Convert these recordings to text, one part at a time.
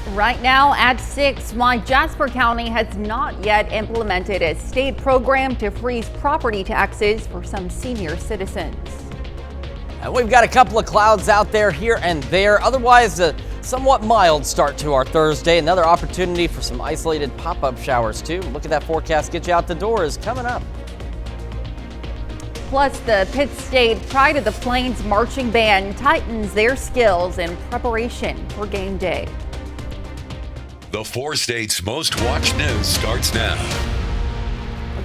Right now at 6, why Jasper County has not yet implemented a state program to freeze property taxes for some senior citizens. And we've got a couple of clouds out there here and there. Otherwise, a somewhat mild start to our Thursday. Another opportunity for some isolated pop-up showers too. Look at that forecast. Get you out the door is coming up. Plus, the Pitt State Pride of the Plains marching band tightens their skills in preparation for game day. The 4 states' most watched news starts now.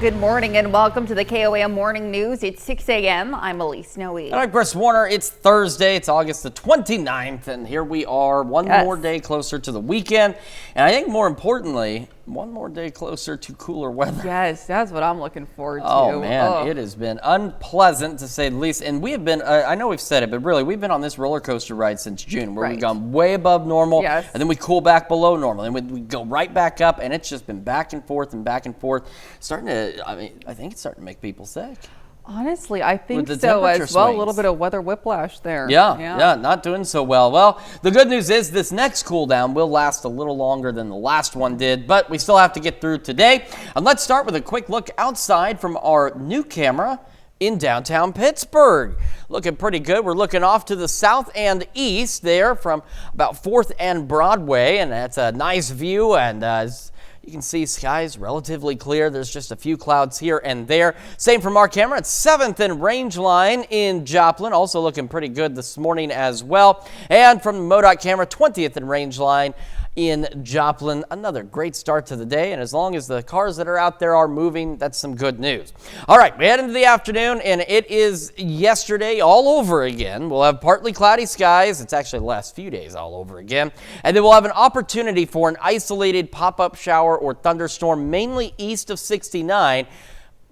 Good morning and welcome to the KOAM Morning News. It's 6 a.m. I'm Elise Noe. I'm Chris Warner. It's Thursday. It's August the 29th, and here we are, one more day closer to the weekend. And I think more importantly, one more day closer to cooler weather. Yes, that's what I'm looking forward to. Oh, man, It has been unpleasant to say the least. And we have been, I know we've said it, but really, we've been on this roller coaster ride since June, where we've gone way above normal, and then we cool back below normal, and we go right back up, and it's just been back and forth and back and forth. I think it's starting to make people sick. Honestly, I think so as well. A little bit of weather whiplash there. Yeah, not doing so well. Well, the good news is this next cool down will last a little longer than the last one did, but we still have to get through today. And let's start with a quick look outside from our new camera in downtown Pittsburgh. Looking pretty good. We're looking off to the south and east there from about 4th and Broadway, and that's a nice view, and you can see skies relatively clear. There's just a few clouds here and there. Same from our camera at 7th and Rangeline in Joplin. Also looking pretty good this morning as well. And from the MoDOT camera, 20th and Rangeline in Joplin. Another great start to the day, and as long as the cars that are out there are moving, that's some good news. All right, we head into the afternoon, and it is yesterday all over again. We'll have partly cloudy skies. It's actually the last few days all over again. And then we'll have an opportunity for an isolated pop-up shower or thunderstorm, mainly east of 69.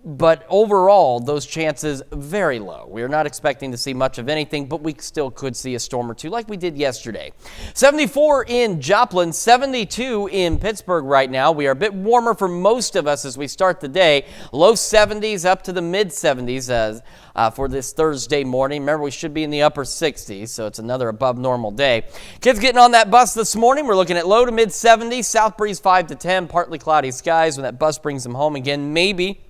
But overall, those chances very low. We are not expecting to see much of anything, but we still could see a storm or two like we did yesterday. 74 in Joplin, 72 in Pittsburgh right now. We are a bit warmer for most of us as we start the day. Low 70s up to the mid 70s for this Thursday morning. Remember, we should be in the upper 60s, so it's another above normal day. Kids getting on that bus this morning. We're looking at low to mid 70s, south breeze 5 to 10, partly cloudy skies when that bus brings them home again. Maybe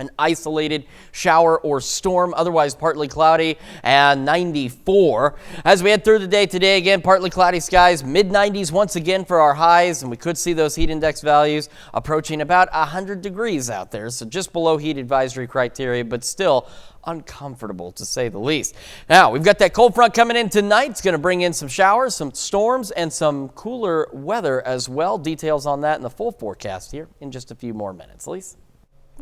an isolated shower or storm, otherwise partly cloudy, and 94. As we head through the day today, again, partly cloudy skies, mid-90s once again for our highs, and we could see those heat index values approaching about 100 degrees out there, so just below heat advisory criteria, but still uncomfortable to say the least. Now, we've got that cold front coming in tonight. It's going to bring in some showers, some storms, and some cooler weather as well. Details on that in the full forecast here in just a few more minutes. Lisa?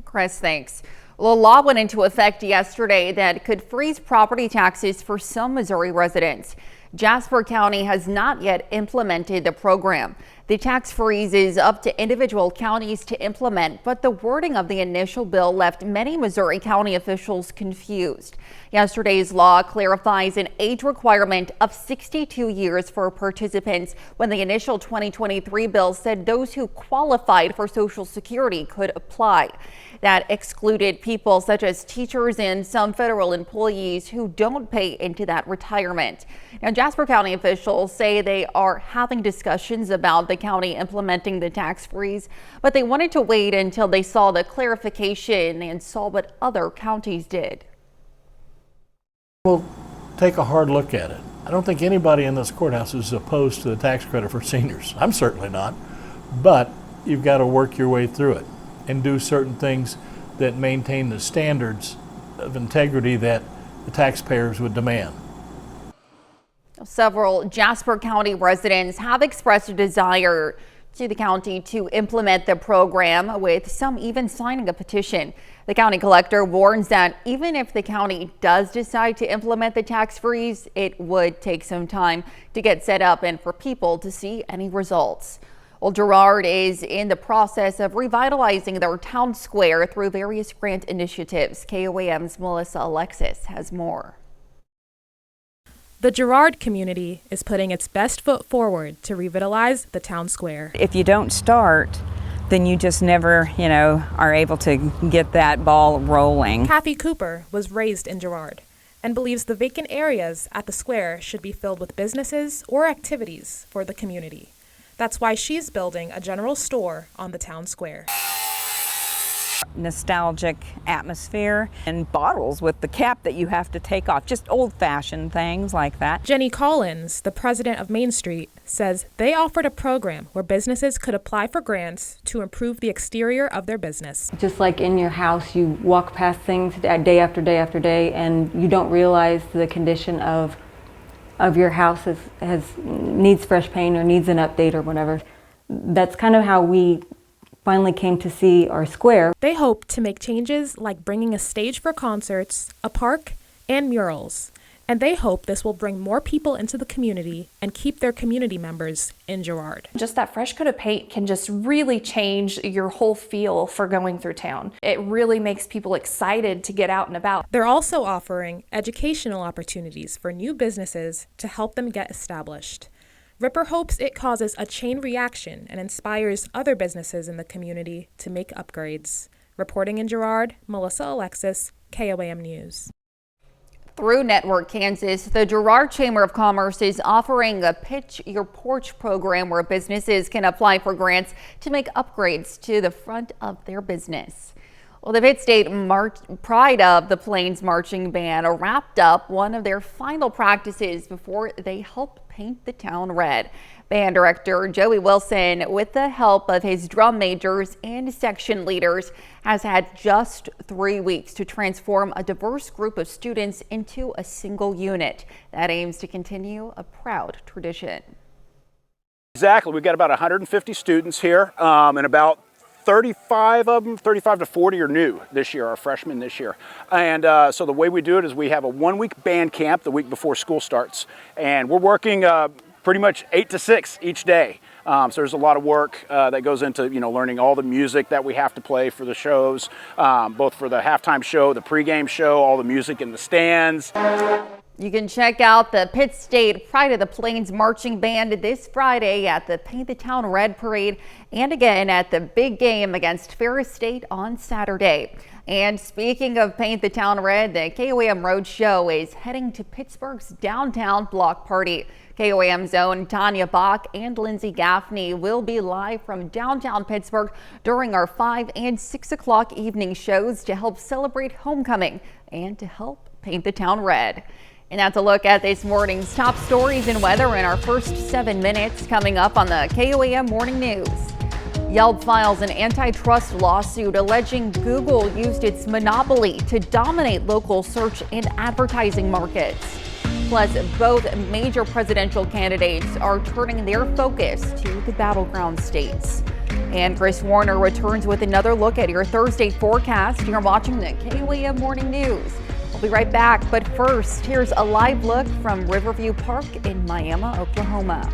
Chris, thanks. Well, a law went into effect yesterday that could freeze property taxes for some Missouri residents. Jasper County has not yet implemented the program. The tax freeze is up to individual counties to implement, but the wording of the initial bill left many Missouri County officials confused. Yesterday's law clarifies an age requirement of 62 years for participants when the initial 2023 bill said those who qualified for Social Security could apply. That excluded people such as teachers and some federal employees who don't pay into that retirement. Now, Jasper County officials say they are having discussions about the county implementing the tax freeze, but they wanted to wait until they saw the clarification and saw what other counties did. We'll take a hard look at it. I don't think anybody in this courthouse is opposed to the tax credit for seniors. I'm certainly not, but you've got to work your way through it and do certain things that maintain the standards of integrity that the taxpayers would demand. Several Jasper County residents have expressed a desire to the county to implement the program, with some even signing a petition. The county collector warns that even if the county does decide to implement the tax freeze, it would take some time to get set up and for people to see any results. Well, Girard is in the process of revitalizing their town square through various grant initiatives. KOAM's Melissa Alexis has more. The Girard community is putting its best foot forward to revitalize the town square. If you don't start, then you just never, are able to get that ball rolling. Kathy Cooper was raised in Girard and believes the vacant areas at the square should be filled with businesses or activities for the community. That's why she's building a general store on the town square. Nostalgic atmosphere and bottles with the cap that you have to take off, just old-fashioned things like that. Jenny Collins, the president of Main Street, says they offered a program where businesses could apply for grants to improve the exterior of their business. Just like in your house, you walk past things day after day after day, and you don't realize the condition of your house needs fresh paint or needs an update or whatever. That's kind of how we finally came to see our square. They hope to make changes like bringing a stage for concerts, a park, and murals. And they hope this will bring more people into the community and keep their community members in Girard. Just that fresh coat of paint can just really change your whole feel for going through town. It really makes people excited to get out and about. They're also offering educational opportunities for new businesses to help them get established. Ripper hopes it causes a chain reaction and inspires other businesses in the community to make upgrades. Reporting in Girard, Melissa Alexis, KOAM News. Through Network Kansas, the Girard Chamber of Commerce is offering a Pitch Your Porch program where businesses can apply for grants to make upgrades to the front of their business. Well, the Pitt State Pride of the Plains Marching Band wrapped up one of their final practices before they help paint the town red. Band director Joey Wilson, with the help of his drum majors and section leaders, has had just 3 weeks to transform a diverse group of students into a single unit that aims to continue a proud tradition. Exactly. We've got about 150 students here, and about 35 of them, 35 to 40 are new this year, are freshmen this year. And so the way we do it is we have a 1-week band camp the week before school starts. And we're working pretty much 8 to 6 each day. So there's a lot of work that goes into, learning all the music that we have to play for the shows, both for the halftime show, the pregame show, all the music in the stands. You can check out the Pitt State Pride of the Plains Marching Band this Friday at the Paint the Town Red Parade and again at the big game against Ferris State on Saturday. And speaking of Paint the Town Red, the KOAM Road Show is heading to Pittsburgh's downtown block party. KOAM's own Tanya Bach and Lindsay Gaffney will be live from downtown Pittsburgh during our 5 and 6 o'clock evening shows to help celebrate homecoming and to help paint the town red. And that's a look at this morning's top stories and weather in our first 7 minutes coming up on the KOAM Morning News. Yelp files an antitrust lawsuit alleging Google used its monopoly to dominate local search and advertising markets. Plus, both major presidential candidates are turning their focus to the battleground states. And Chris Warner returns with another look at your Thursday forecast. You're watching the KOAM Morning News. We'll be right back, but first, here's a live look from Riverview Park in Miami, Oklahoma.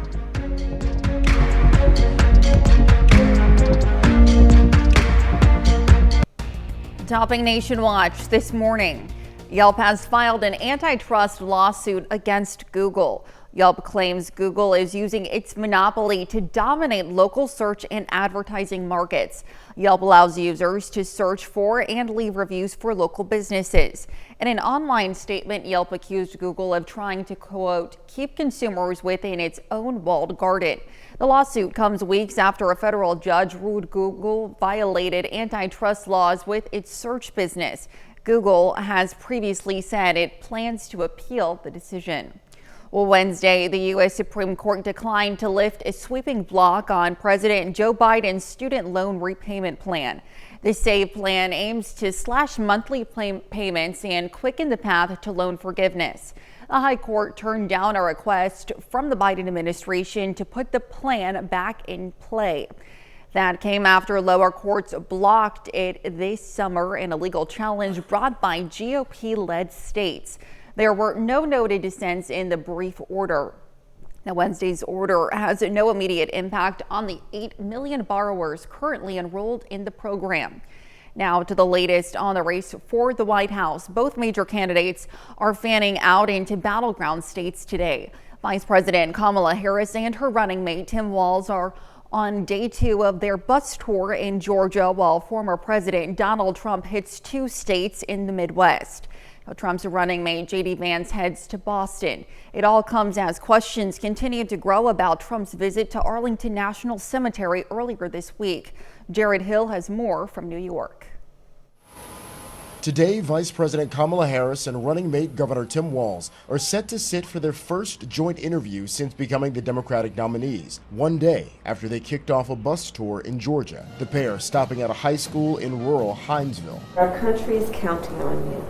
Topping Nation Watch this morning. Yelp has filed an antitrust lawsuit against Google. Yelp claims Google is using its monopoly to dominate local search and advertising markets. Yelp allows users to search for and leave reviews for local businesses. In an online statement, Yelp accused Google of trying to, quote, keep consumers within its own walled garden. The lawsuit comes weeks after a federal judge ruled Google violated antitrust laws with its search business. Google has previously said it plans to appeal the decision. Well, Wednesday, the U.S. Supreme Court declined to lift a sweeping block on President Joe Biden's student loan repayment plan. The SAVE plan aims to slash monthly payments and quicken the path to loan forgiveness. The High Court turned down a request from the Biden administration to put the plan back in play. That came after lower courts blocked it this summer in a legal challenge brought by GOP-led states. There were no noted dissents in the brief order. Now, Wednesday's order has no immediate impact on the 8 million borrowers currently enrolled in the program. Now to the latest on the race for the White House. Both major candidates are fanning out into battleground states today. Vice President Kamala Harris and her running mate Tim Walz are on day 2 of their bus tour in Georgia, while former President Donald Trump hits 2 states in the Midwest. Trump's running mate J.D. Vance heads to Boston. It all comes as questions continue to grow about Trump's visit to Arlington National Cemetery earlier this week. Jared Hill has more from New York. Today, Vice President Kamala Harris and running mate Governor Tim Walz are set to sit for their first joint interview since becoming the Democratic nominees, one day after they kicked off a bus tour in Georgia, the pair stopping at a high school in rural Hinesville. Our country is counting on you,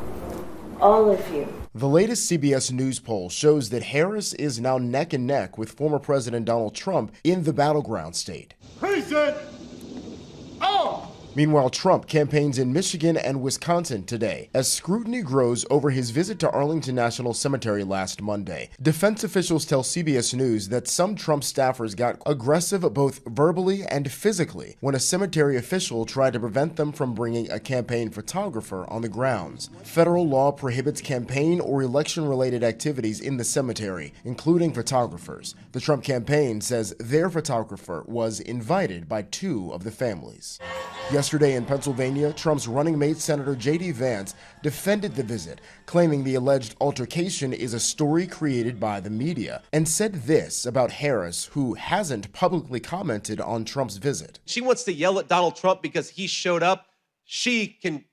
all of you. The latest CBS News poll shows that Harris is now neck and neck with former President Donald Trump in the battleground state. Present all. Meanwhile, Trump campaigns in Michigan and Wisconsin today as scrutiny grows over his visit to Arlington National Cemetery last Monday. Defense officials tell CBS News that some Trump staffers got aggressive both verbally and physically when a cemetery official tried to prevent them from bringing a campaign photographer on the grounds. Federal law prohibits campaign or election-related activities in the cemetery, including photographers. The Trump campaign says their photographer was invited by two of the families. Yesterday in Pennsylvania, Trump's running mate Senator J.D. Vance defended the visit, claiming the alleged altercation is a story created by the media, and said this about Harris, who hasn't publicly commented on Trump's visit. She wants to yell at Donald Trump because he showed up. She can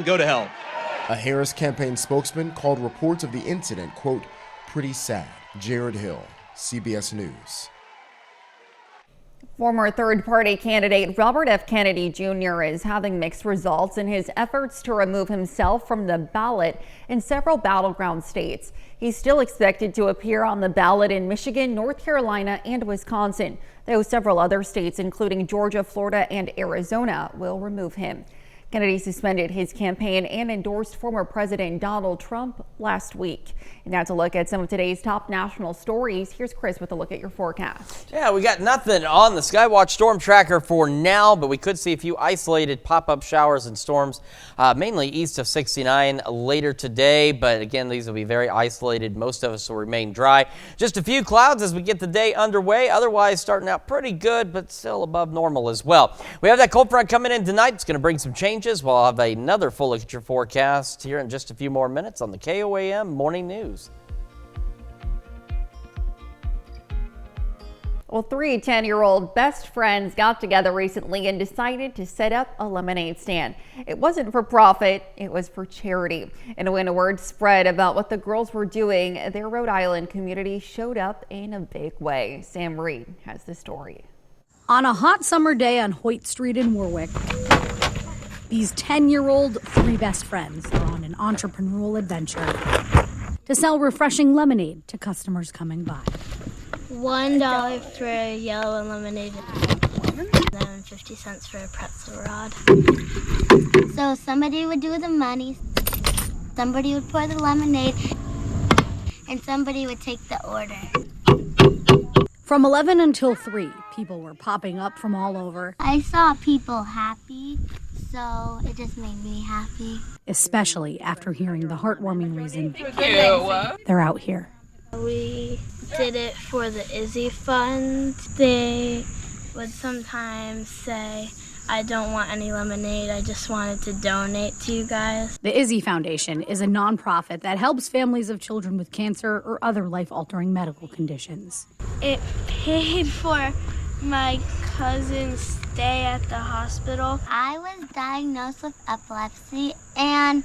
go to hell. A Harris campaign spokesman called reports of the incident, quote, pretty sad. Jared Hill, CBS News. Former third-party candidate Robert F. Kennedy Jr. is having mixed results in his efforts to remove himself from the ballot in several battleground states. He's still expected to appear on the ballot in Michigan, North Carolina, and Wisconsin, though several other states, including Georgia, Florida, and Arizona, will remove him. Kennedy suspended his campaign and endorsed former President Donald Trump last week. And that's a look at some of today's top national stories. Here's Chris with a look at your forecast. Yeah, we got nothing on the Skywatch storm tracker for now, but we could see a few isolated pop-up showers and storms, mainly east of 69 later today. But again, these will be very isolated. Most of us will remain dry. Just a few clouds as we get the day underway. Otherwise, starting out pretty good, but still above normal as well. We have that cold front coming in tonight. It's going to bring some change. We'll have another full look at your forecast here in just a few more minutes on the KOAM Morning News. Well, three 10-year-old best friends got together recently and decided to set up a lemonade stand. It wasn't for profit, it was for charity. And when word spread about what the girls were doing, their Rhode Island community showed up in a big way. Sam Reed has the story. On a hot summer day on Hoyt Street in Warwick, these 10-year-old three best friends are on an entrepreneurial adventure to sell refreshing lemonade to customers coming by. $1 for a yellow lemonade, and 50 cents for a pretzel rod. So somebody would do the money, somebody would pour the lemonade, and somebody would take the order. From 11 until 3, people were popping up from all over. I saw people happy, so it just made me happy. Especially after hearing the heartwarming reason they're out here. We did it for the Izzy Fund. They would sometimes say, I don't want any lemonade, I just wanted to donate to you guys. The Izzy Foundation is a nonprofit that helps families of children with cancer or other life-altering medical conditions. It paid for my cousin's stay at the hospital. I was diagnosed with epilepsy, and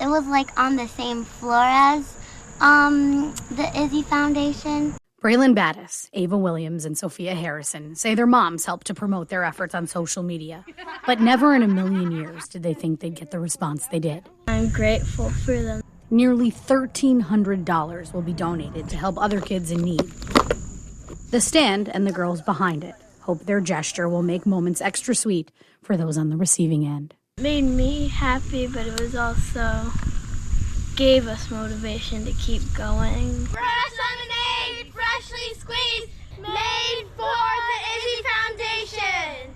it was like on the same floor as the Izzy Foundation. Braylon Battis, Ava Williams, and Sophia Harrison say their moms helped to promote their efforts on social media. But never in a million years did they think they'd get the response they did. I'm grateful for them. Nearly $1,300 will be donated to help other kids in need. The stand and the girls behind it hope their gesture will make moments extra sweet for those on the receiving end. It made me happy, but it was also gave us motivation to keep going. Fresh lemonade, freshly squeezed, made for the Izzy Foundation.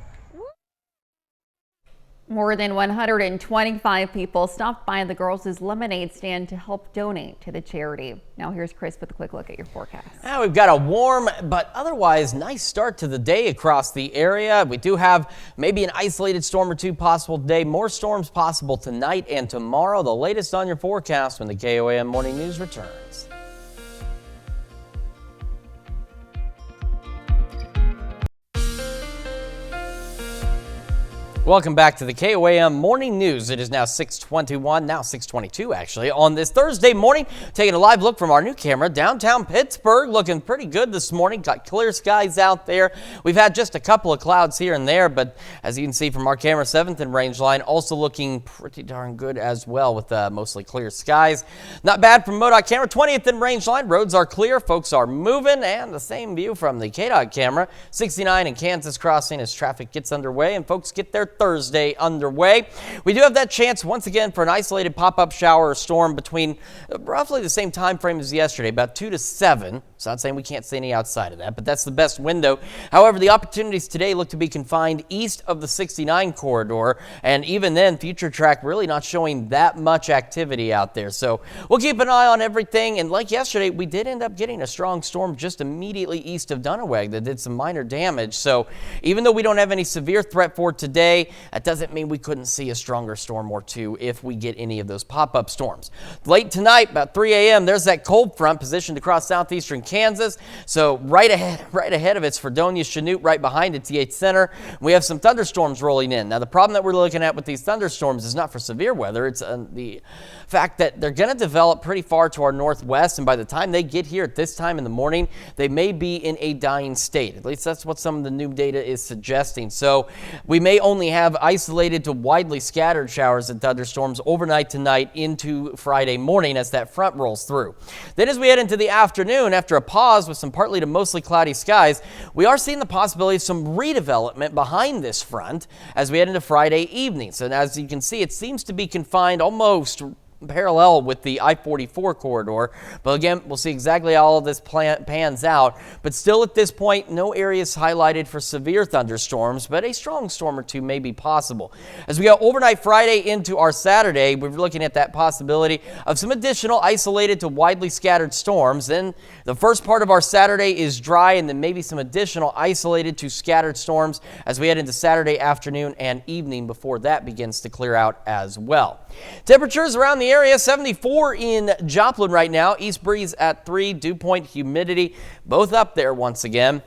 More than 125 people stopped by the Girls' Lemonade stand to help donate to the charity. Now here's Chris with a quick look at your forecast. Now we've got a warm but otherwise nice start to the day across the area. We do have maybe an isolated storm or two possible today. More storms possible tonight and tomorrow. The latest on your forecast when the KOAM Morning News returns. Welcome back to the KOAM Morning News. It is now 6:21, now 6:22 actually, on this Thursday morning. Taking a live look from our new camera downtown Pittsburgh. Looking pretty good this morning. Got clear skies out there. We've had just a couple of clouds here and there, but as you can see from our camera, 7th and range line also looking pretty darn good as well with mostly clear skies. Not bad from MoDOT camera. 20th and range line. Roads are clear. Folks are moving, and the same view from the KDOT camera. 69 and Kansas crossing as traffic gets underway and folks get their Thursday underway. We do have that chance once again for an isolated pop-up shower or storm between roughly the same time frame as yesterday, about 2 to 7. So not saying we can't see any outside of that, but that's the best window. However, the opportunities today look to be confined east of the 69 corridor, and even then, future track really not showing that much activity out there. So we'll keep an eye on everything. And like yesterday, we did end up getting a strong storm just immediately east of Dunaweg that did some minor damage. So even though we don't have any severe threat for today, that doesn't mean we couldn't see a stronger storm or two if we get any of those pop-up storms. Late tonight, about 3 a.m., there's that cold front positioned across southeastern Kansas. So right ahead of it's Fredonia, Chanute, right behind it's Yates Center. We have some thunderstorms rolling in. Now, the problem that we're looking at with these thunderstorms is not for severe weather. It's the fact that they're going to develop pretty far to our northwest, and by the time they get here at this time in the morning, they may be in a dying state. At least that's what some of the new data is suggesting. So we may only have isolated to widely scattered showers and thunderstorms overnight tonight into Friday morning as that front rolls through. Then as we head into the afternoon, after a pause with some partly to mostly cloudy skies, we are seeing the possibility of some redevelopment behind this front as we head into Friday evening. So as you can see, it seems to be confined almost parallel with the I-44 corridor. But again, we'll see exactly how all of this pans out. But still at this point, no areas highlighted for severe thunderstorms, but a strong storm or two may be possible. As we go overnight Friday into our Saturday, we're looking at that possibility of some additional isolated to widely scattered storms. Then the first part of our Saturday is dry, and then maybe some additional isolated to scattered storms as we head into Saturday afternoon and evening before that begins to clear out as well. Temperatures around the area, 74 in Joplin right now, east breeze at 3, dew point, humidity, both up there once again.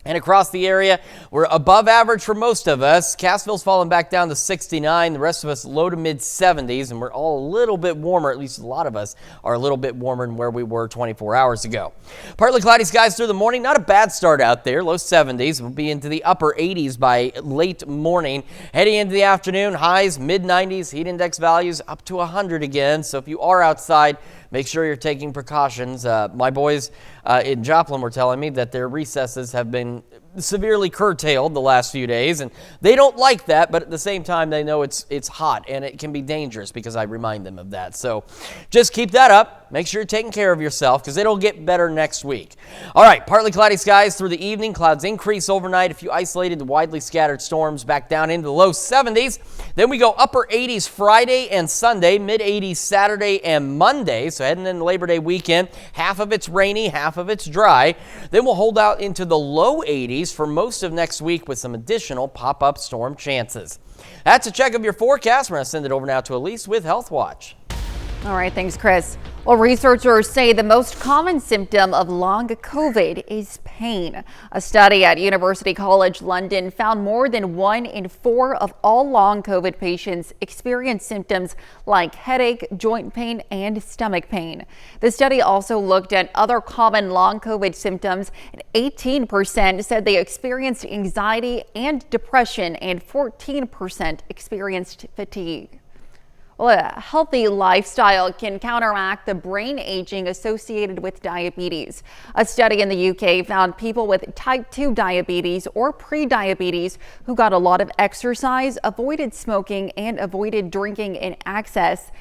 And across the area, we're above average for most of us. Cassville's falling back down to 69. The rest of us low to mid 70s, and we're all a little bit warmer. At least a lot of us are a little bit warmer than where we were 24 hours ago. Partly cloudy skies through the morning. Not a bad start out there. Low 70s. We'll be into the upper 80s by late morning. Heading into the afternoon, highs mid 90s. Heat index values up to 100 again. So if you are outside, make sure you're taking precautions. My boys in Joplin were telling me that their recesses have been severely curtailed the last few days, and they don't like that, but at the same time they know it's hot and it can be dangerous because I remind them of that. So just keep that up. Make sure you're taking care of yourself because it'll get better next week. All right, partly cloudy skies through the evening. Clouds increase overnight. A few isolated to widely scattered storms back down into the low 70s. Then we go upper 80s Friday and Sunday, mid 80s Saturday and Monday. So heading into Labor Day weekend, half of it's rainy, half of it's dry. Then we'll hold out into the low 80s for most of next week with some additional pop-up storm chances. That's a check of your forecast. We're going to send it over now to Elise with Health Watch. All right, thanks, Chris. Well, researchers say the most common symptom of long COVID is pain. A study at University College London found more than 1 in 4 of all long COVID patients experience symptoms like headache, joint pain, and stomach pain. The study also looked at other common long COVID symptoms, and 18% said they experienced anxiety and depression, and 14% experienced fatigue. Well, a healthy lifestyle can counteract the brain aging associated with diabetes. A study in the UK found people with type 2 diabetes or pre-diabetes who got a lot of exercise, avoided smoking, and avoided drinking in excess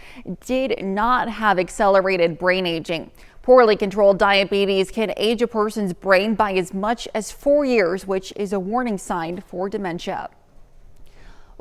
did not have accelerated brain aging. Poorly controlled diabetes can age a person's brain by as much as 4 years, which is a warning sign for dementia.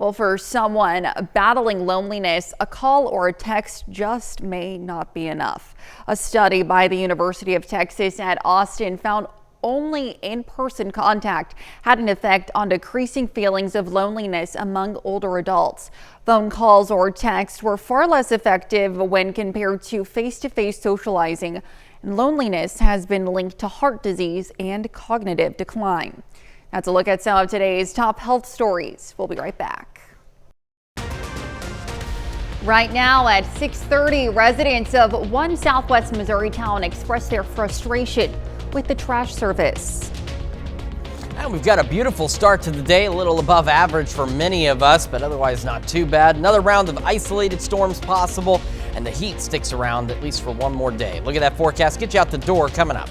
Well, for someone battling loneliness, a call or a text just may not be enough. A study by the University of Texas at Austin found only in-person contact had an effect on decreasing feelings of loneliness among older adults. Phone calls or texts were far less effective when compared to face-to-face socializing, and loneliness has been linked to heart disease and cognitive decline. That's a look at some of today's top health stories. We'll be right back. Right now at 6:30, residents of one southwest Missouri town expressed their frustration with the trash service. And we've got a beautiful start to the day, a little above average for many of us, but otherwise not too bad. Another round of isolated storms possible, and the heat sticks around at least for one more day. Look at that forecast. Get you out the door coming up.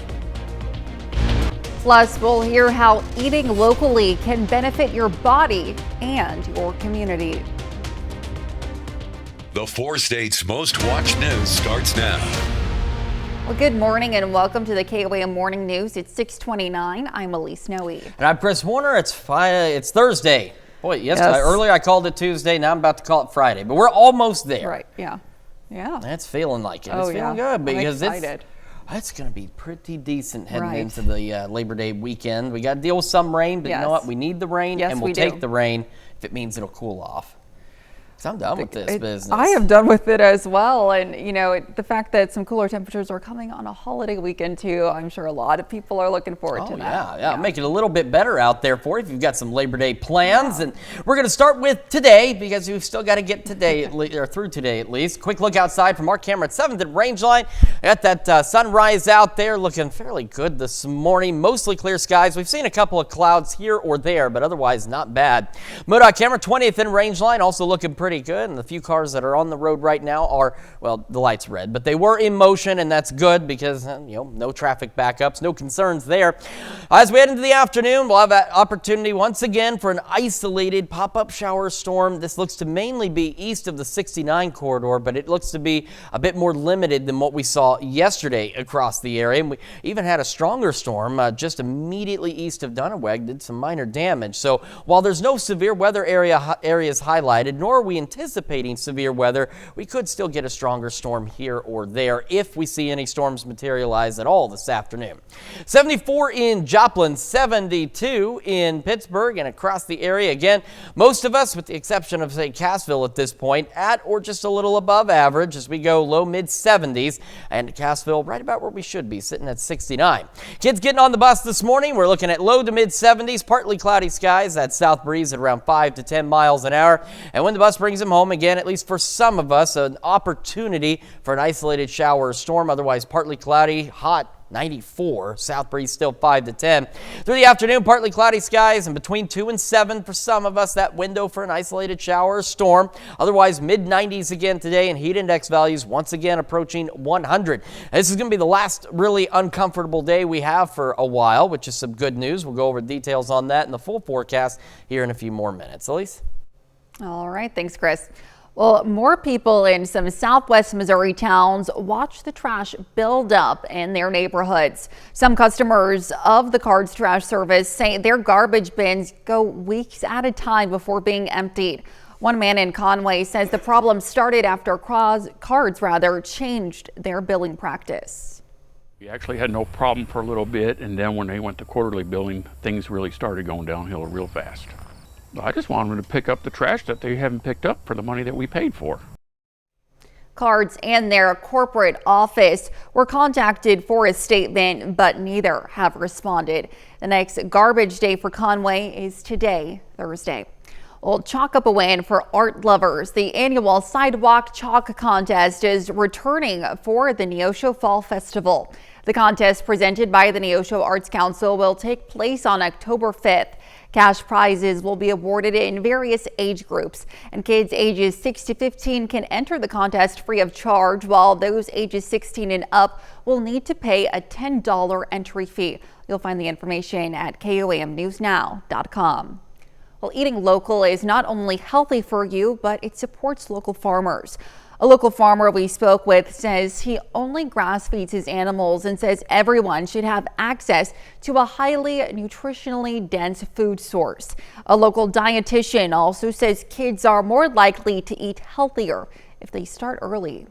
Plus, we'll hear how eating locally can benefit your body and your community. The 4 states' most watched news starts now. Well, good morning and welcome to the KOAM Morning News. It's 6:29. I'm Elise Noe. And I'm Chris Warner. It's Thursday. Boy, yesterday, earlier I called it Tuesday. Now I'm about to call it Friday, but we're almost there. Right, yeah. It's feeling like it. Oh, It's feeling good because I'm excited. it's going to be pretty decent heading into the Labor Day weekend. We got to deal with some rain, but you know what? We need the rain, and we'll take the rain if it means it'll cool off. I'm done with this business. I am done with it as well. And, you know, the fact that some cooler temperatures are coming on a holiday weekend, too, I'm sure a lot of people are looking forward to that. Yeah. Make it a little bit better out there for you if you've got some Labor Day plans. And we're going to start with today because we've still got to get today, or through today at least. Quick look outside from our camera at 7th and Rangeline. Got that sunrise out there looking fairly good this morning. Mostly clear skies. We've seen a couple of clouds here or there, but otherwise not bad. MoDOT camera 20th and Rangeline also looking pretty good, and the few cars that are on the road right now are, well, the light's red, but they were in motion, and that's good because, no traffic backups, no concerns there. As we head into the afternoon, we'll have that opportunity once again for an isolated pop-up shower storm. This looks to mainly be east of the 69 corridor, but it looks to be a bit more limited than what we saw yesterday across the area. And we even had a stronger storm just immediately east of Dunaweg, did some minor damage. So while there's no severe weather areas highlighted, nor are we anticipating severe weather, we could still get a stronger storm here or there if we see any storms materialize at all this afternoon. 74 in Joplin, 72 in Pittsburgh and across the area. Again, most of us, with the exception of, say, Cassville at this point, at or just a little above average as we go low mid 70s, and Cassville right about where we should be, sitting at 69. Kids getting on the bus this morning, we're looking at low to mid 70s, partly cloudy skies, that south breeze at around 5 to 10 miles an hour. And when the bus brings them home, again, at least for some of us, an opportunity for an isolated shower or storm. Otherwise, partly cloudy, hot, 94. South breeze still 5 to 10. Through the afternoon, partly cloudy skies, and between 2 and 7 for some of us, that window for an isolated shower or storm. Otherwise, mid-90s again today, and heat index values once again approaching 100. This is going to be the last really uncomfortable day we have for a while, which is some good news. We'll go over details on that and the full forecast here in a few more minutes. Elise? All right. Thanks, Chris. Well, more people in some southwest Missouri towns watch the trash build up in their neighborhoods. Some customers of the Cards trash service say their garbage bins go weeks at a time before being emptied. One man in Conway says the problem started after Cards changed their billing practice. We actually had no problem for a little bit, and then when they went to quarterly billing, things really started going downhill real fast. I just want them to pick up the trash that they haven't picked up for the money that we paid for. Cards and their corporate office were contacted for a statement, but neither have responded. The next garbage day for Conway is today, Thursday. Well, chalk up a win for art lovers. The annual Sidewalk Chalk Contest is returning for the Neosho Fall Festival. The contest, presented by the Neosho Arts Council, will take place on October 5th. Cash prizes will be awarded in various age groups, and kids ages 6 to 15 can enter the contest free of charge, while those ages 16 and up will need to pay a $10 entry fee. You'll find the information at KOAMnewsnow.com. Well, eating local is not only healthy for you, but it supports local farmers. A local farmer we spoke with says he only grass feeds his animals and says everyone should have access to a highly nutritionally dense food source. A local dietitian also says kids are more likely to eat healthier if they start early.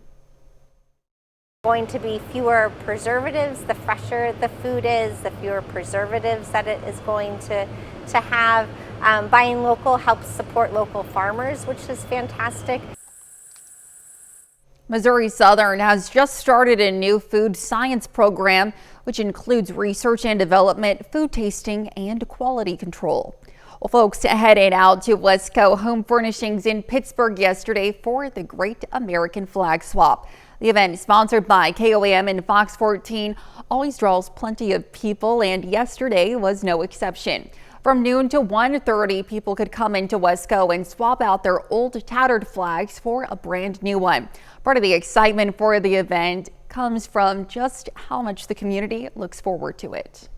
Going to be fewer preservatives. The fresher the food is, the fewer preservatives that it is going to have. Buying local helps support local farmers, which is fantastic. Missouri Southern has just started a new food science program, which includes research and development, food tasting, and quality control. Well, folks headed out to Wesco Home Furnishings in Pittsburgh yesterday for the Great American Flag Swap. The event, sponsored by KOAM and Fox 14, always draws plenty of people, and yesterday was no exception. From noon to 1:30, people could come into Wesco and swap out their old tattered flags for a brand new one. Part of the excitement for the event comes from just how much the community looks forward to it.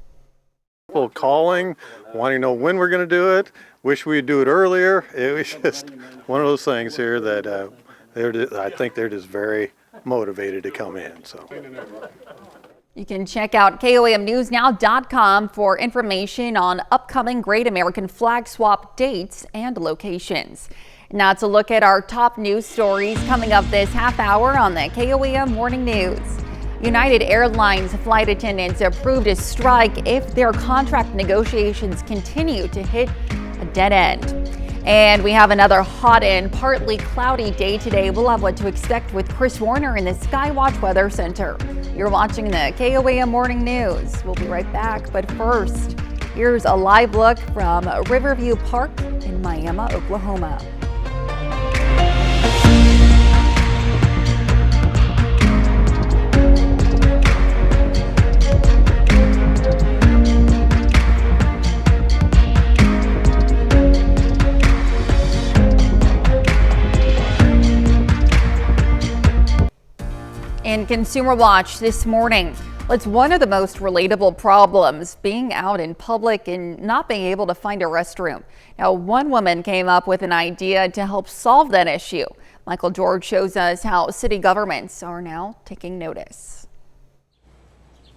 People calling, wanting to know when we're going to do it, wish we'd do it earlier. It was just one of those things here that I think they're just very motivated to come in. So. You can check out KOAMnewsnow.com for information on upcoming Great American Flag Swap dates and locations. Now to look at our top news stories coming up this half hour on the KOAM Morning News. United Airlines flight attendants approved a strike if their contract negotiations continue to hit a dead end. And we have another hot and partly cloudy day today. We'll have what to expect with Chris Warner in the Skywatch Weather Center. You're watching the KOAM Morning News. We'll be right back, but first, here's a live look from Riverview Park in Miami, Oklahoma. In Consumer Watch this morning, it's one of the most relatable problems, being out in public and not being able to find a restroom. Now, one woman came up with an idea to help solve that issue. Michael George shows us how city governments are now taking notice.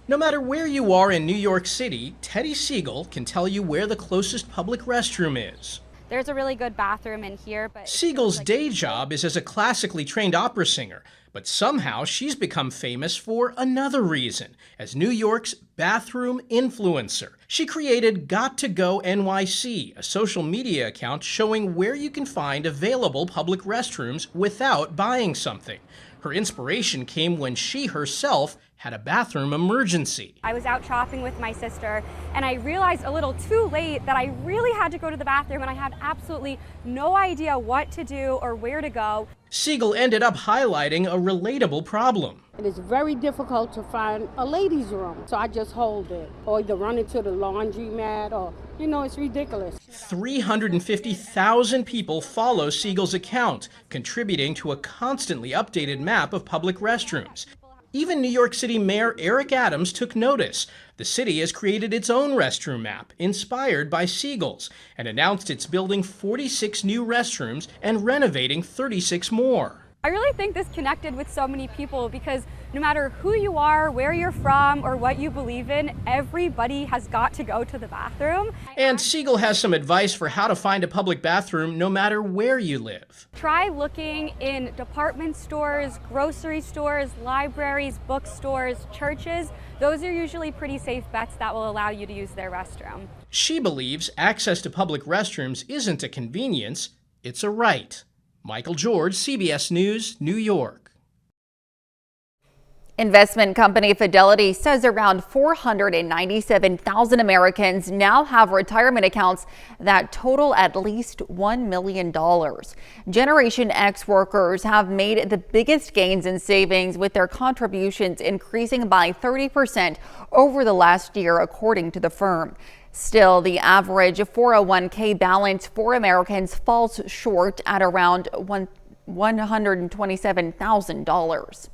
No matter where you are in New York City, Teddy Siegel can tell you where the closest public restroom is. There's a really good bathroom in here, but Siegel's day job is as a classically trained opera singer, but somehow she's become famous for another reason, as New York's bathroom influencer. She created Got to Go NYC, a social media account showing where you can find available public restrooms without buying something. Her inspiration came when she herself had a bathroom emergency. I was out shopping with my sister and I realized a little too late that I really had to go to the bathroom and I had absolutely no idea what to do or where to go. Siegel ended up highlighting a relatable problem. It is very difficult to find a ladies' room, so I just hold it or either run into the laundromat or, it's ridiculous. 350,000 people follow Siegel's account, contributing to a constantly updated map of public restrooms. Even New York City Mayor Eric Adams took notice. The city has created its own restroom map, inspired by Siegel's, and announced it's building 46 new restrooms and renovating 36 more. I really think this connected with so many people because no matter who you are, where you're from, or what you believe in, everybody has got to go to the bathroom. And Siegel has some advice for how to find a public bathroom no matter where you live. Try looking in department stores, grocery stores, libraries, bookstores, churches. Those are usually pretty safe bets that will allow you to use their restroom. She believes access to public restrooms isn't a convenience, it's a right. Michael George, CBS News, New York. Investment company Fidelity says around 497,000 Americans now have retirement accounts that total at least $1 million. Generation X workers have made the biggest gains in savings, with their contributions increasing by 30% over the last year, according to the firm. Still, the average 401k balance for Americans falls short at around $127,000.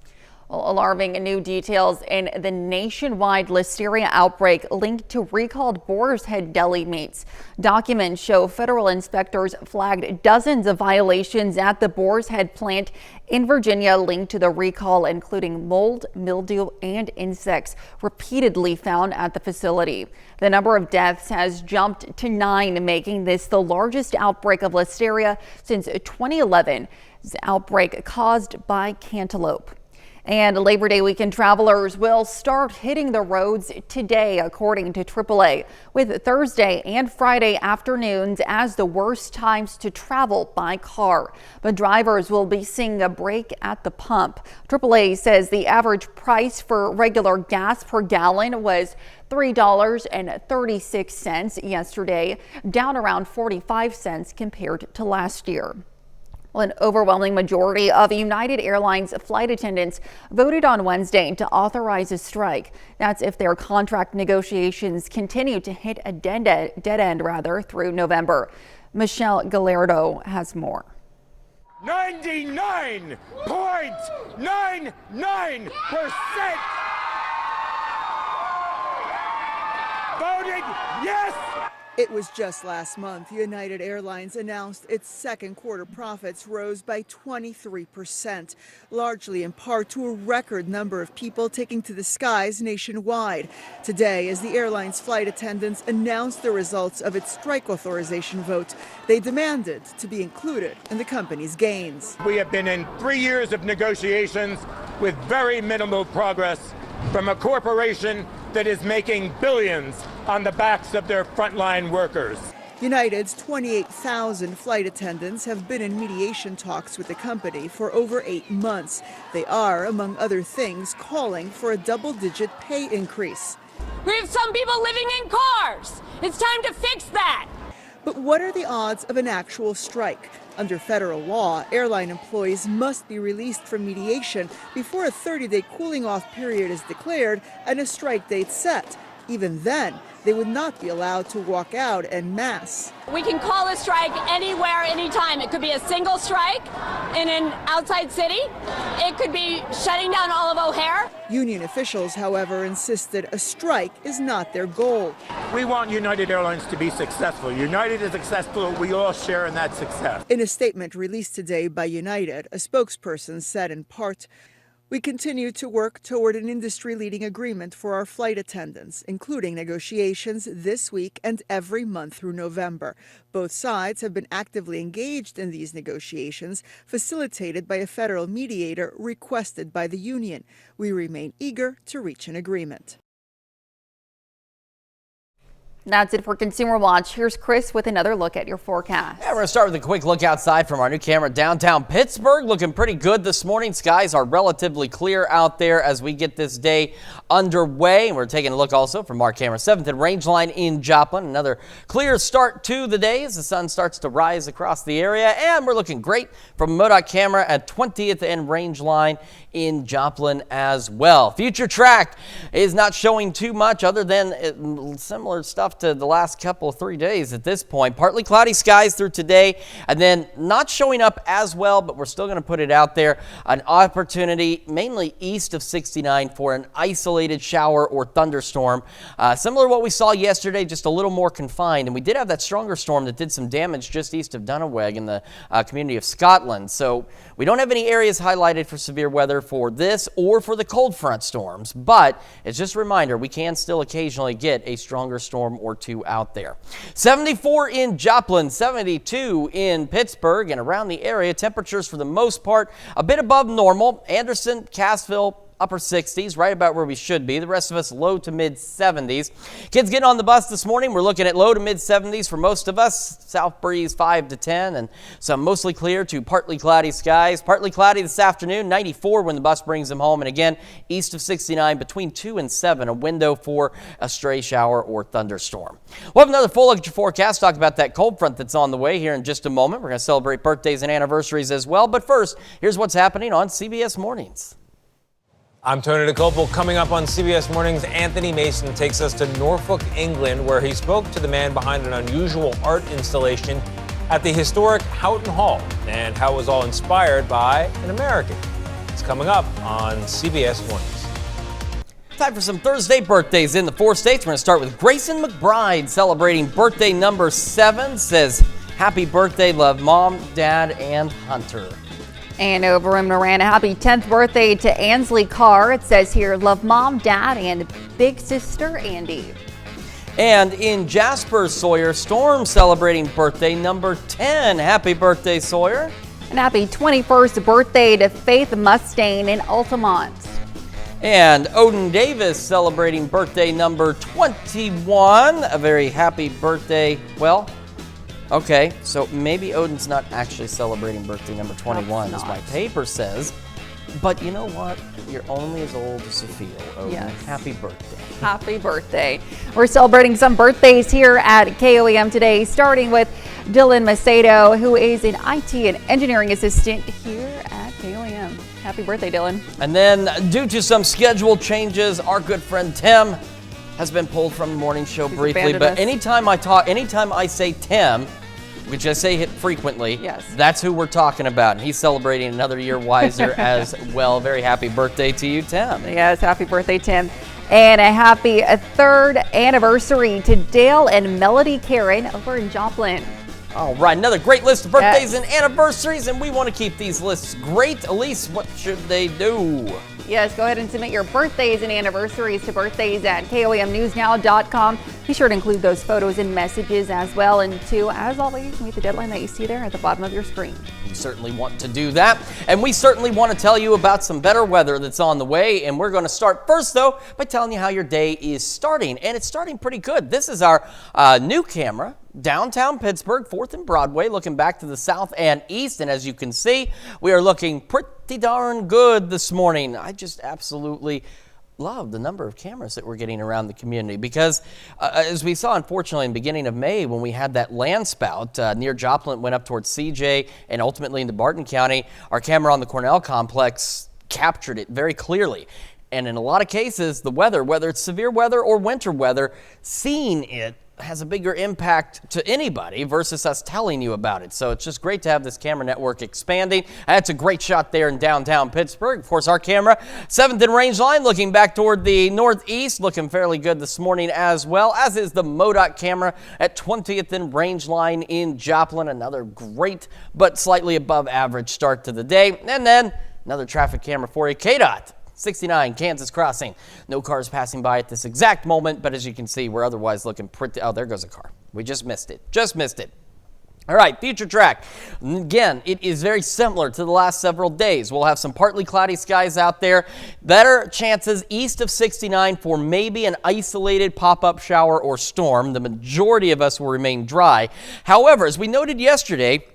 Well, alarming new details in the nationwide listeria outbreak linked to recalled Boar's Head deli meats. Documents show federal inspectors flagged dozens of violations at the Boar's Head plant in Virginia linked to the recall, including mold, mildew, and insects repeatedly found at the facility. The number of deaths has jumped to 9, making this the largest outbreak of listeria since 2011. This outbreak caused by cantaloupe. And Labor Day weekend travelers will start hitting the roads today, according to AAA, with Thursday and Friday afternoons as the worst times to travel by car. But drivers will be seeing a break at the pump. AAA says the average price for regular gas per gallon was $3.36 yesterday, down around 45 cents compared to last year. Well, an overwhelming majority of United Airlines flight attendants voted on Wednesday to authorize a strike. That's if their contract negotiations continue to hit a dead end through November. Michelle Gallardo has more. 99.99% voted yes! It was just last month United Airlines announced its second quarter profits rose by 23%, largely in part to a record number of people taking to the skies nationwide. Today, as the airline's flight attendants announced the results of its strike authorization vote, they demanded to be included in the company's gains. We have been in 3 years of negotiations with very minimal progress from a corporation that is making billions on the backs of their frontline workers. United's 28,000 flight attendants have been in mediation talks with the company for over 8 months. They are, among other things, calling for a double-digit pay increase. We have some people living in cars. It's time to fix that. But what are the odds of an actual strike? Under federal law, airline employees must be released from mediation before a 30-day cooling-off period is declared and a strike date set. Even then, they would not be allowed to walk out en masse. We can call a strike anywhere, anytime. It could be a single strike in an outside city. It could be shutting down all of O'Hare. Union officials, however, insisted a strike is not their goal. We want United Airlines to be successful. United is successful. We all share in that success. In a statement released today by United, a spokesperson said in part, "We continue to work toward an industry-leading agreement for our flight attendants, including negotiations this week and every month through November. Both sides have been actively engaged in these negotiations, facilitated by a federal mediator requested by the union. We remain eager to reach an agreement." That's it for Consumer Watch. Here's Chris with another look at your forecast. Yeah, we're going to start with a quick look outside from our new camera downtown Pittsburgh. Looking pretty good this morning. Skies are relatively clear out there as we get this day underway. We're taking a look also from our camera 7th and Rangeline in Joplin. Another clear start to the day as the sun starts to rise across the area. And we're looking great from MoDOT camera at 20th and Rangeline in Joplin as well. Future track is not showing too much other than similar stuff to the last couple of 3 days at this point. Partly cloudy skies through today and then not showing up as well, but we're still going to put it out there. An opportunity mainly east of 69 for an isolated shower or thunderstorm. Similar to what we saw yesterday, just a little more confined. And we did have that stronger storm that did some damage just east of Dunaweg in the community of Scotland. So we don't have any areas highlighted for severe weather for this or for the cold front storms, but it's just a reminder we can still occasionally get a stronger storm or two out there. 74 in Joplin, 72 in Pittsburgh and around the area. Temperatures for the most part a bit above normal. Anderson, Cassville, upper 60s, right about where we should be. The rest of us low to mid 70s. Kids getting on the bus this morning, we're looking at low to mid 70s for most of us. South breeze 5 to 10 and some mostly clear to partly cloudy skies. Partly cloudy this afternoon, 94 when the bus brings them home. And again, east of 69 between 2 and 7, a window for a stray shower or thunderstorm. We'll have another full look at your forecast, talk about that cold front that's on the way here in just a moment. We're going to celebrate birthdays and anniversaries as well. But first, here's what's happening on CBS Mornings. I'm Tony DeCopel. Coming up on CBS Mornings, Anthony Mason takes us to Norfolk, England, where he spoke to the man behind an unusual art installation at the historic Houghton Hall and how it was all inspired by an American. coming up on CBS Mornings. Time for some Thursday birthdays in the 4 states. We're going to start with Grayson McBride, celebrating birthday number 7. Says, happy birthday, love mom, dad, and Hunter. And over in Marana, happy 10th birthday to Ansley Carr. It says here, love mom, dad, and big sister Andy. And in Jasper, Sawyer, Storm celebrating birthday number 10. Happy birthday, Sawyer. And happy 21st birthday to Faith Mustaine in Altamont. And Odin Davis celebrating birthday number 21. A very happy birthday. Well, okay, so maybe Odin's not actually celebrating birthday number 21, as my paper says. But you know what? You're only as old as you feel, Odin. Yes. Happy birthday. Happy birthday. We're celebrating some birthdays here at KOAM today, starting with Dylan Macedo, who is an IT and engineering assistant here at KOAM. Happy birthday, Dylan. And then, due to some schedule changes, our good friend Tim has been pulled from the morning show briefly. But anytime I say Tim, which I say it frequently, yes, that's who we're talking about. And he's celebrating another year wiser as well. Very happy birthday to you, Tim. Yes, happy birthday, Tim. And a happy 3rd anniversary to Dale and Melody Karen over in Joplin. All right, another great list of birthdays and anniversaries, and we want to keep these lists great. Elise, what should they do? Yes, go ahead and submit your birthdays and anniversaries to birthdays@KOAMnewsnow.com. Be sure to include those photos and messages as well. And to, as always, meet the deadline that you see there at the bottom of your screen. We certainly want to do that. And we certainly want to tell you about some better weather that's on the way. And we're going to start first, though, by telling you how your day is starting. And it's starting pretty good. This is our new camera. Downtown Pittsburgh, 4th and Broadway, looking back to the south and east. And as you can see, we are looking pretty darn good this morning. I just absolutely love the number of cameras that we're getting around the community because as we saw, unfortunately, in the beginning of May when we had that land spout near Joplin, went up towards CJ and ultimately into Barton County, our camera on the Cornell complex captured it very clearly. And in a lot of cases, the weather, whether it's severe weather or winter weather, seeing it has a bigger impact to anybody versus us telling you about it. So it's just great to have this camera network expanding. That's a great shot there in downtown Pittsburgh. Of course, our camera, 7th and range line, looking back toward the northeast, looking fairly good this morning as well, as is the MoDOT camera at 20th and range line in Joplin. Another great but slightly above average start to the day. And then another traffic camera for you, KDOT. 69 Kansas Crossing. No cars passing by at this exact moment, but as you can see, we're otherwise looking pretty. Oh, there goes a car. We just missed it. Just missed it. All right, future track. Again, it is very similar to the last several days. We'll have some partly cloudy skies out there. Better chances east of 69 for maybe an isolated pop-up shower or storm. The majority of us will remain dry. However, as we noted yesterday,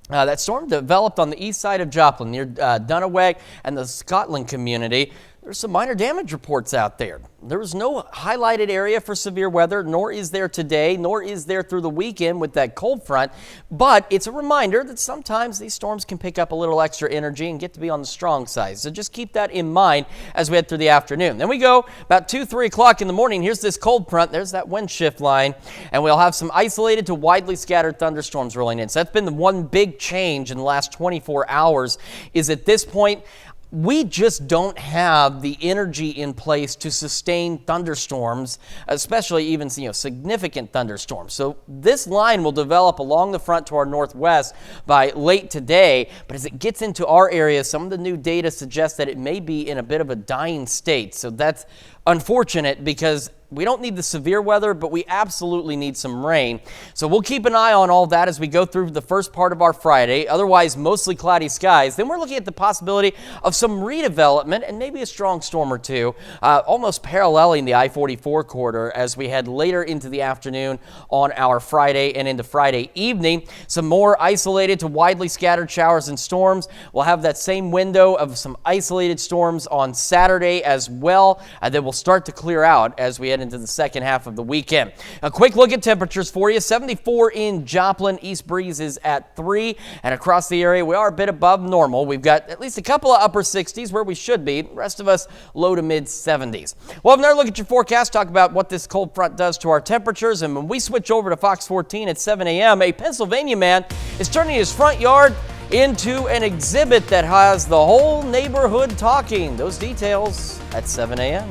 that storm developed on the east side of Joplin near Dunaweg and the Scotland community. There's some minor damage reports out there. There was no highlighted area for severe weather, nor is there today, nor is there through the weekend with that cold front. But it's a reminder that sometimes these storms can pick up a little extra energy and get to be on the strong side. So just keep that in mind as we head through the afternoon. Then we go about 2, 3 o'clock in the morning. Here's this cold front. There's that wind shift line. And we'll have some isolated to widely scattered thunderstorms rolling in. So that's been the one big change in the last 24 hours is at this point, we just don't have the energy in place to sustain thunderstorms, especially even significant thunderstorms. So this line will develop along the front to our northwest by late today. But as it gets into our area, some of the new data suggests that it may be in a bit of a dying state. So that's unfortunate because we don't need the severe weather, but we absolutely need some rain. So we'll keep an eye on all that as we go through the first part of our Friday. Otherwise, mostly cloudy skies. Then we're looking at the possibility of some redevelopment and maybe a strong storm or two, almost paralleling the I-44 corridor as we head later into the afternoon on our Friday and into Friday evening. Some more isolated to widely scattered showers and storms. We'll have that same window of some isolated storms on Saturday as well. Then we'll start to clear out as we head into the second half of the weekend. A quick look at temperatures for you. 74 in Joplin. East breeze is at 3. And across the area, we are a bit above normal. We've got at least a couple of upper 60s where we should be. The rest of us low to mid 70s. We'll have another look at your forecast, talk about what this cold front does to our temperatures. And when we switch over to Fox 14 at 7 a.m., a Pennsylvania man is turning his front yard into an exhibit that has the whole neighborhood talking. Those details at 7 a.m.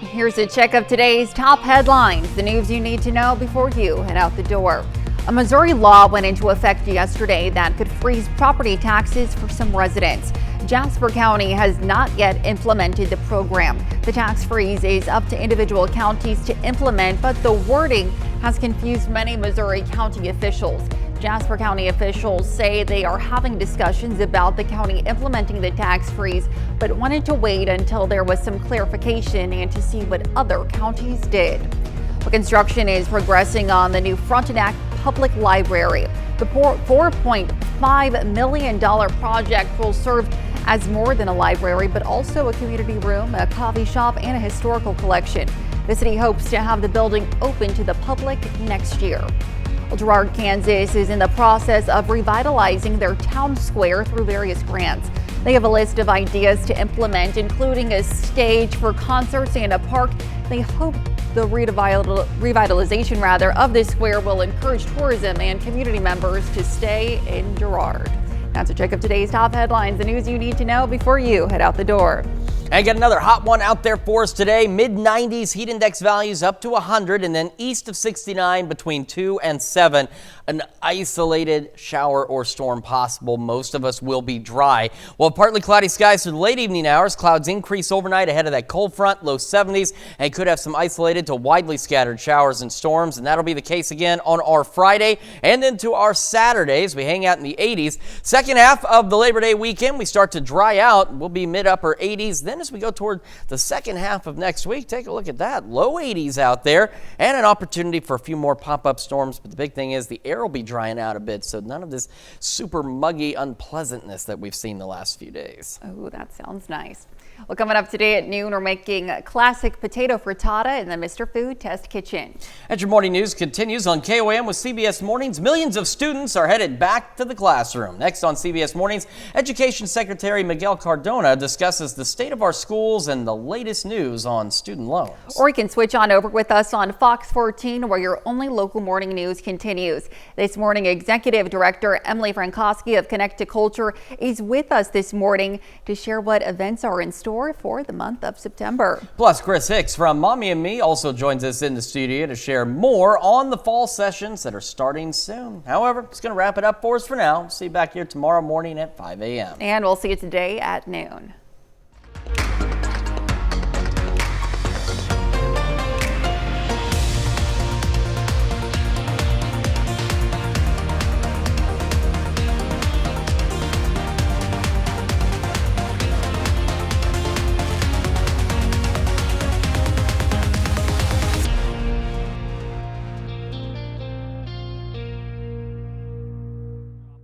Here's a check of today's top headlines, the news you need to know before you head out the door. A Missouri law went into effect yesterday that could freeze property taxes for some residents. Jasper County has not yet implemented the program. The tax freeze is up to individual counties to implement, but the wording has confused many Missouri county officials. Jasper County officials say they are having discussions about the county implementing the tax freeze, but wanted to wait until there was some clarification and to see what other counties did. Well, construction is progressing on the new Frontenac Public Library. The $4.5 million project will serve as more than a library, but also a community room, a coffee shop, and a historical collection. The city hopes to have the building open to the public next year. Well, Girard, Kansas is in the process of revitalizing their town square through various grants. They have a list of ideas to implement, including a stage for concerts and a park. They hope the revitalization of this square will encourage tourism and community members to stay in Girard. That's a check of today's top headlines, the news you need to know before you head out the door. And get another hot one out there for us today. Mid-90s heat index values up to 100, and then east of 69 between 2 and 7. An isolated shower or storm possible. Most of us will be dry. Well, partly cloudy skies through the late evening hours. Clouds increase overnight ahead of that cold front, low 70s, and could have some isolated to widely scattered showers and storms. And that'll be the case again on our Friday and into our Saturdays. We hang out in the 80s. Second half of the Labor Day weekend, we start to dry out. We'll be mid-upper 80s. Then as we go toward the second half of next week, take a look at that. Low 80s out there and an opportunity for a few more pop-up storms. But the big thing is the air will be drying out a bit, so none of this super muggy unpleasantness that we've seen the last few days. Oh, that sounds nice. Well, coming up today at noon, we're making classic potato frittata in the Mr. Food Test Kitchen. And your morning news continues on KOAM with CBS Mornings. Millions of students are headed back to the classroom. Next on CBS Mornings, Education Secretary Miguel Cardona discusses the state of our schools and the latest news on student loans. Or you can switch on over with us on Fox 14, where your only local morning news continues. This morning, Executive Director Emily Frankowski of Connect to Culture is with us this morning to share what events are in store for the month of September. Plus, Chris Hicks from Mommy and Me also joins us in the studio to share more on the fall sessions that are starting soon. However, it's going to wrap it up for us for now. See you back here tomorrow morning at 5 a.m. And we'll see you today at noon.